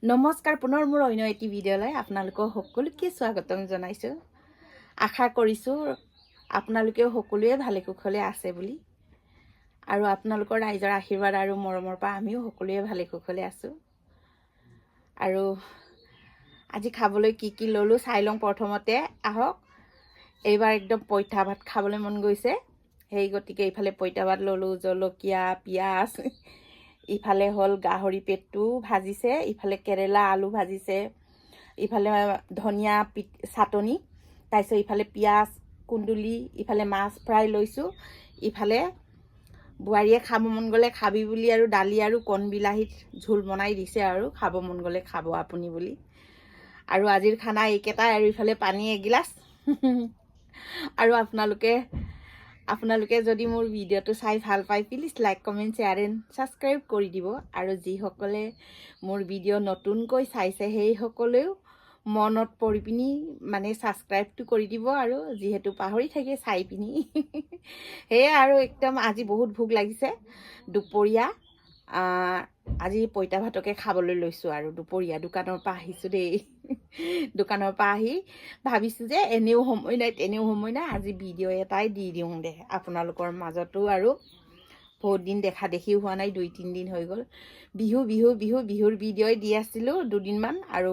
নমস্কাৰ পুনৰ মোৰ অন্য এটি ভিডিঅ'লৈ আপোনালোকক সকলোকে স্বাগতম জনাইছোঁ। আশা কৰিছোঁ আপোনালোকেও সকলোৱে ভালে কুশলে আছে বুলি, আৰু আপোনালোকৰ ৰাইজৰ আশীৰ্বাদ আৰু মৰমৰ পৰা আমিও সকলোৱে ভালে কুশলে আছোঁ। আৰু আজি খাবলৈ কি ল'লোঁ চাই লওঁ। প্ৰথমতে আহক, এইবাৰ একদম পইতা ভাত খাবলৈ মন গৈছে, সেই গতিকে ইফালে পইতা ভাত ল'লোঁ, জলকীয়া পিঁয়াজ, ইফালে হ'ল গাহৰি পেটটো ভাজিছে, ইফালে কেৰেলা আলু ভাজিছে, ইফালে ধনিয়া চাটনি, তাৰপিছত ইফালে পিঁয়াজ কুন্দুলি, ইফালে মাছ ফ্ৰাই লৈছোঁ, ইফালে বোৱাৰীয়ে খাব মন গ'লে খাবি বুলি আৰু দালি আৰু কণ বিলাহীত ঝোল বনাই দিছে, আৰু খাব মন গ'লে খাব আপুনি বুলি। আৰু আজিৰ খানা এইকেইটাই, আৰু ইফালে পানী এগিলাচ। আৰু আপোনালোকে যদি মোৰ ভিডিঅ'টো চাই ভাল পায় please like comment share and subscribe কৰি দিব। আৰু যিসকলে মোৰ ভিডিঅ' নতুনকৈ চাইছে সেইসকলেও মনত পৰি পিনি মানে ছাবস্ক্ৰাইবটো কৰি দিব, আৰু যিহেতু পাহৰি থাকে চাই পিনি। সেয়ে আৰু একদম আজি বহুত ভোক লাগিছে। দুপৰীয়া আজি পইতা ভাতকে খাবলৈ লৈছোঁ, আৰু দুপৰীয়া দোকানৰ পৰা আহিছোঁ দেই। দোকানৰ পৰা আহি ভাবিছোঁ যে এনেও সময় নাই তেনেও সময় নাই, আজি ভিডিঅ' এটাই দি দিওঁ দে আপোনালোকৰ মাজতো। আৰু বহুত দিন দেখা দেখিও হোৱা নাই, 2-3 দিন হৈ গ'ল। বিহুৰ ভিডিঅ'ই দি আছিলোঁ দুদিনমান, আৰু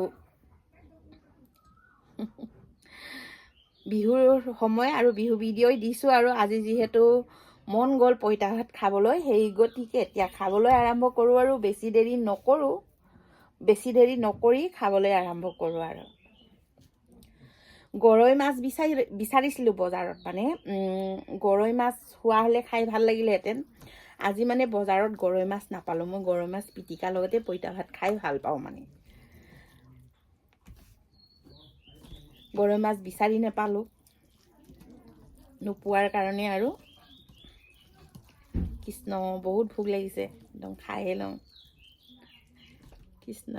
বিহুৰ সময় আৰু বিহু ভিডিঅ'ই দিছোঁ। আৰু আজি যিহেতু মন গ'ল পইতা ভাত খাবলৈ, সেই গতিকে এতিয়া খাবলৈ আৰম্ভ কৰোঁ, আৰু বেছি দেৰি নকৰি খাবলৈ আৰম্ভ কৰোঁ। আৰু গৰৈ মাছ বিচাৰিছিলোঁ বজাৰত, মানে গৰৈ মাছ হোৱা হ'লে খাই ভাল লাগিলেহেঁতেন। আজি মানে বজাৰত গৰৈ মাছ নাপালোঁ। মই গৰৈ মাছ পিটিকাৰ লগতে পইতা ভাত খাই ভাল পাওঁ। মানে গৰৈ মাছ বিচাৰি নাপালোঁ, নোপোৱাৰ কাৰণে আৰু কৃষ্ণ বহুত ভোক লাগিছে, একদম খাইহে লওঁ। কৃষ্ণ।